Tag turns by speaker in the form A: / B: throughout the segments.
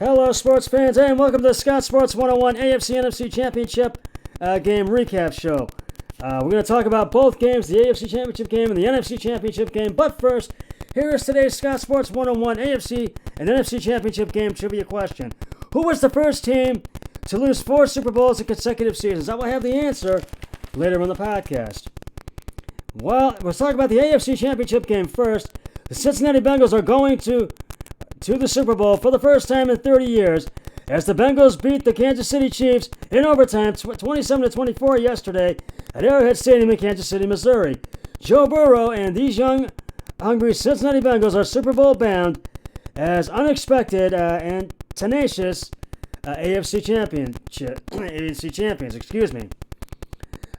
A: Hello, sports fans, and welcome to the Scott Sports 101 AFC NFC Championship game recap show. We're going to talk about both games, the AFC Championship game and the NFC Championship game. But first, here is today's Scott Sports 101 AFC and NFC Championship game trivia question. Who was the first team to lose 4 Super Bowls in consecutive seasons? I will have the answer later on the podcast. Well, let's talk about the AFC Championship game first. The Cincinnati Bengals are going to the Super Bowl for the first time in 30 years as the Bengals beat the Kansas City Chiefs in overtime 27-24 yesterday at Arrowhead Stadium in Kansas City, Missouri. Joe Burrow and these young, hungry Cincinnati Bengals are Super Bowl bound as unexpected and tenacious AFC champions.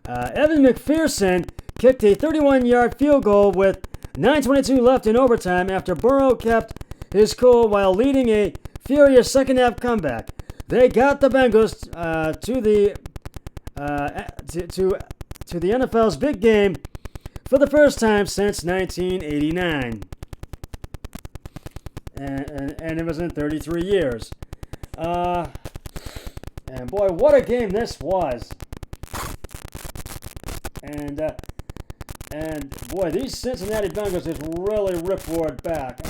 A: Evan McPherson kicked a 31-yard field goal with 9:22 left in overtime after Burrow kept his cool while leading a furious second-half comeback. They got the Bengals to the NFL's big game for the first time since 1989, and it was in 33 years. And boy, what a game this was! And boy, these Cincinnati Bengals just really rip-roared back.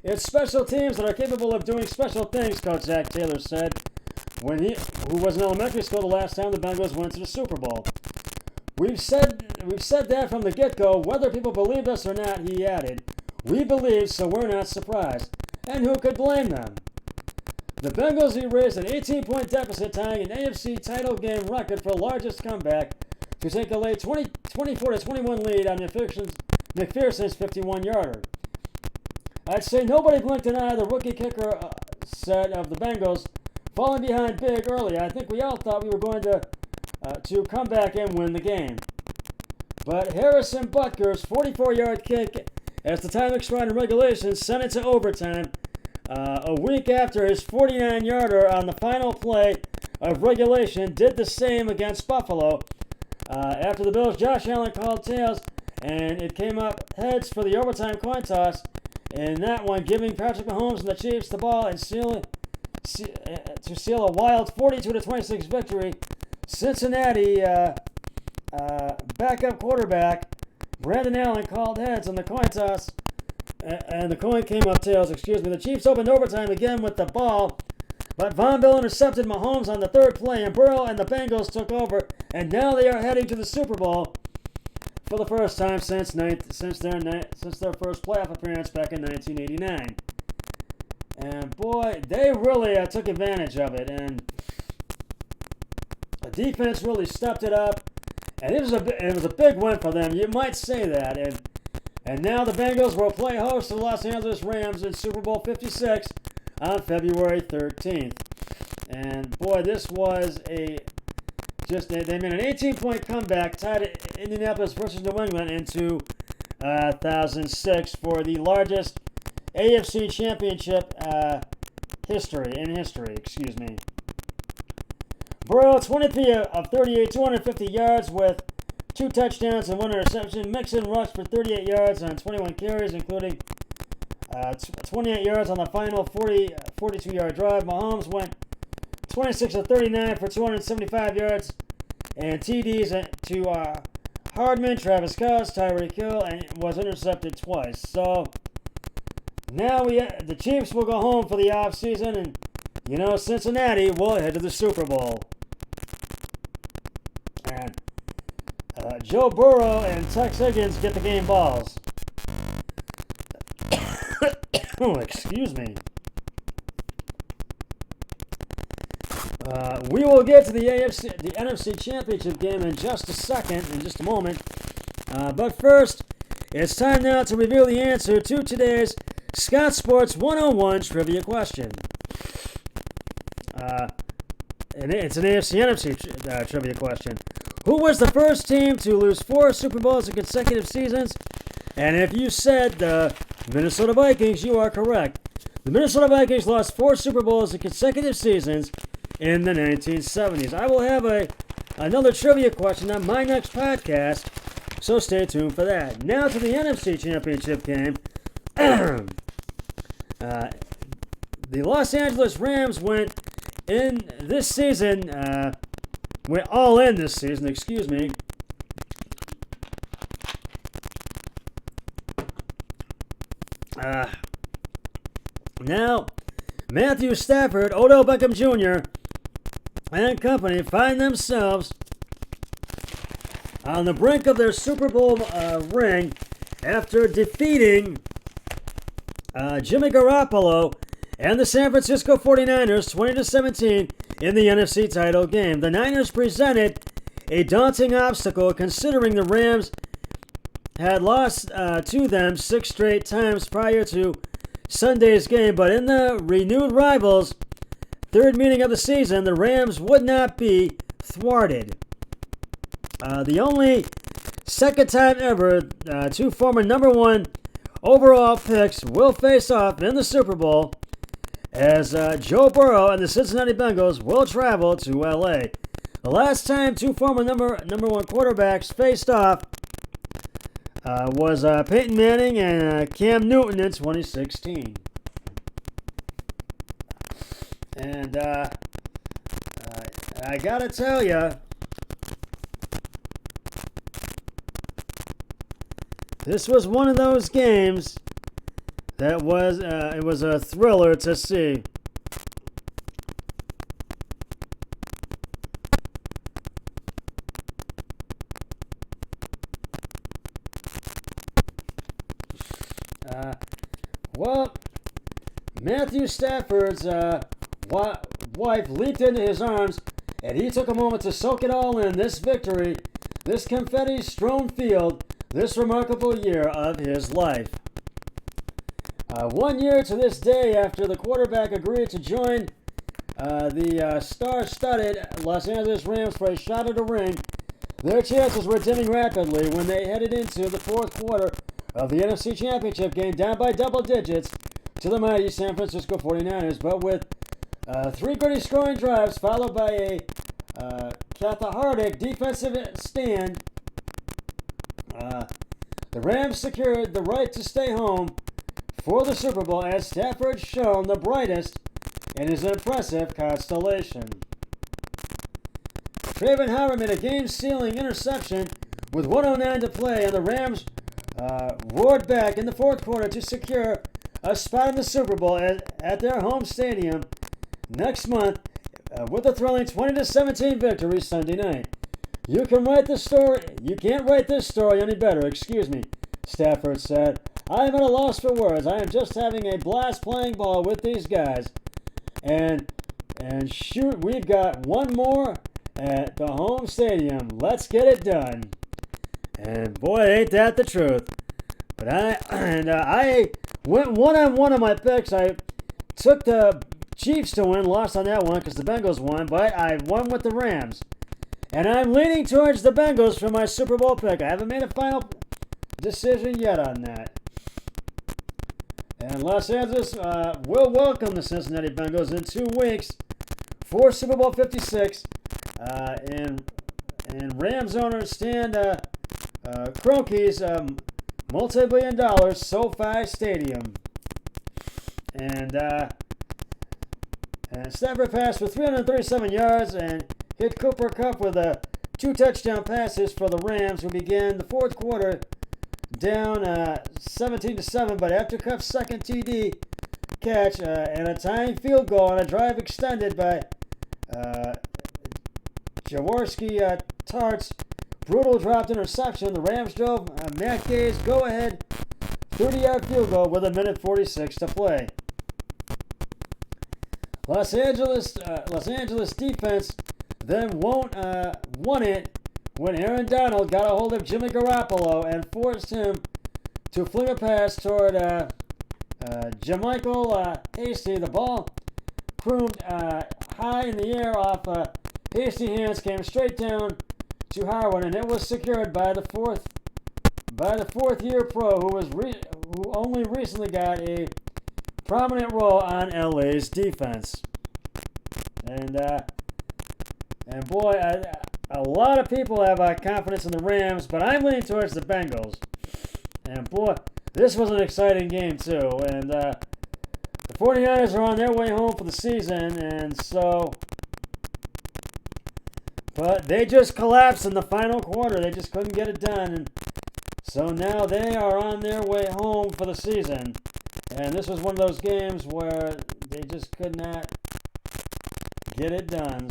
A: It's special teams that are capable of doing special things, Coach Zach Taylor said, who was in elementary school the last time the Bengals went to the Super Bowl. We've said that from the get-go, whether people believed us or not, he added. We believe, so we're not surprised. And who could blame them? The Bengals erased an 18-point deficit, tying an AFC title game record for largest comeback to take a late 24-21 lead on McPherson's 51-yarder. I'd say nobody blinked an eye, the rookie kicker said of the Bengals, falling behind big early. I think we all thought we were going to come back and win the game. But Harrison Butker'S 44-yard kick as the time expired in regulation sent it to overtime a week after his 49-yarder on the final play of regulation did the same against Buffalo. After the Bills, Josh Allen called tails, and it came up heads for the overtime coin toss. In that one, giving Patrick Mahomes and the Chiefs the ball and seal a wild 42-26 victory. Cincinnati backup quarterback Brandon Allen called heads on the coin toss, and the coin came up tails. The Chiefs opened overtime again with the ball, but Von Bell intercepted Mahomes on the third play, and Burrow and the Bengals took over, and now they are heading to the Super Bowl for the first time since their first playoff appearance back in 1989. And boy, they really took advantage of it, and the defense really stepped it up, and it was a big win for them. You might say that, and now the Bengals will play host to the Los Angeles Rams in Super Bowl 56 on February 13th. And boy, this was they made an 18-point comeback, tied Indianapolis versus New England in 2006 for the largest AFC championship history. Burrow, 23 of 38, 250 yards with 2 touchdowns and 1 interception. Mixon rushed for 38 yards on 21 carries, including 28 yards on the final 42-yard drive. Mahomes went 26 of 39 for 275 yards and TDs to Hardman, Travis Kelce, Tyreek Hill, and was intercepted twice. So now the Chiefs will go home for the offseason, and Cincinnati will head to the Super Bowl. And Joe Burrow and Tex Higgins get the game balls. Oh, excuse me. We will get to the NFC Championship game in just a moment. But first, it's time now to reveal the answer to today's Scott Sports 101 trivia question. And it's an AFC-NFC trivia question. Who was the first team to lose 4 Super Bowls in consecutive seasons? And if you said the Minnesota Vikings, you are correct. The Minnesota Vikings lost 4 Super Bowls in consecutive seasons in the 1970s. I will have another trivia question on my next podcast, so stay tuned for that. Now to the NFC Championship game. the Los Angeles Rams went all in this season, excuse me. Now, Matthew Stafford, Odell Beckham Jr., and company find themselves on the brink of their Super Bowl ring after defeating Jimmy Garoppolo and the San Francisco 49ers 20-17 in the NFC title game. The Niners presented a daunting obstacle considering the Rams had lost to them 6 straight times prior to Sunday's game, but in the renewed rivals' third meeting of the season, the Rams would not be thwarted. The only second time ever two former number 1 overall picks will face off in the Super Bowl as Joe Burrow and the Cincinnati Bengals will travel to L.A. The last time two former number 1 quarterbacks faced off was Peyton Manning and Cam Newton in 2016. And I gotta tell you, this was one of those games that was it was a thriller to see. Well, Matthew Stafford's wife leaped into his arms, and he took a moment to soak it all in. This victory, this confetti-strewn field, this remarkable year of his life. 1 year to this day after the quarterback agreed to join the star-studded Los Angeles Rams for a shot at a ring, their chances were dimming rapidly when they headed into the fourth quarter of the NFC Championship game, down by double digits to the mighty San Francisco 49ers. But with 3 gritty scoring drives followed by a cathartic defensive stand, the Rams secured the right to stay home for the Super Bowl as Stafford shone the brightest in his impressive constellation. Traven Howard made a game-sealing interception with 1:09 to play, and the Rams roared back in the fourth quarter to secure a spot in the Super Bowl at their home stadium next month with a thrilling 20-17 victory Sunday night. You can't write this story any better, excuse me, Stafford said. I am at a loss for words. I am just having a blast playing ball with these guys. And shoot, we've got one more at the home stadium. Let's get it done. And boy, ain't that the truth. But I went 1-on-1 on my picks. I took the Chiefs to win, lost on that one because the Bengals won, but I won with the Rams. And I'm leaning towards the Bengals for my Super Bowl pick. I haven't made a final decision yet on that. And Los Angeles will welcome the Cincinnati Bengals in 2 weeks for Super Bowl 56. And Rams owner Stan Kroenke's multi-billion-dollar SoFi Stadium. And Stafford passed for 337 yards and hit Cooper Kupp with 2 touchdown passes for the Rams, who began the fourth quarter down 17-7. But after Kupp's second TD catch and a tying field goal on a drive extended by Jaworski Tartt's brutal dropped interception, the Rams drove Matt Gay's go-ahead 30-yard field goal with 1:46 to play. Los Angeles defense then won it when Aaron Donald got a hold of Jimmy Garoppolo and forced him to fling a pass toward Jermichael Hasty. The ball crooned high in the air off Hasty hands, came straight down to Howard, and it was secured by the fourth-year pro who only recently got a prominent role on LA's defense. And boy, a lot of people have confidence in the Rams, but I'm leaning towards the Bengals. And boy, this was an exciting game too. And the 49ers are on their way home for the season, and so... But they just collapsed in the final quarter. They just couldn't get it done. And so now they are on their way home for the season. And this was one of those games where they just could not get it done.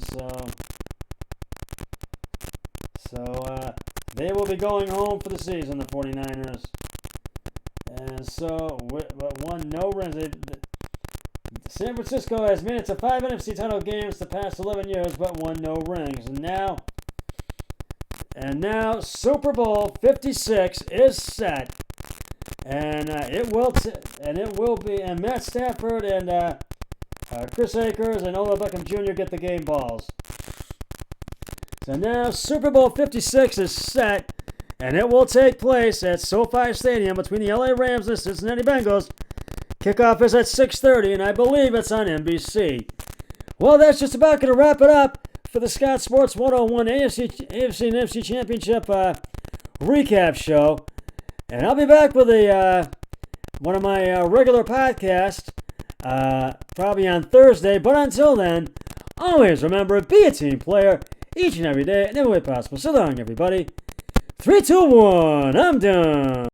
A: So they will be going home for the season, the 49ers. And so, but won no rings. San Francisco has made it to 5 NFC title games the past 11 years, but won no rings. And now Super Bowl 56 is set, and it will be. And Matt Stafford and Chris Akers and Odell Beckham Jr. get the game balls. So now Super Bowl 56 is set, and it will take place at SoFi Stadium between the LA Rams and the Cincinnati Bengals. Kickoff is at 6:30, and I believe it's on NBC. Well, that's just about going to wrap it up for the Scott Sports 101 AFC and NFC Championship recap show. And I'll be back with one of my regular podcasts probably on Thursday. But until then, always remember, be a team player each and every day in every way possible. So long, everybody. 3, 2, 1, I'm done.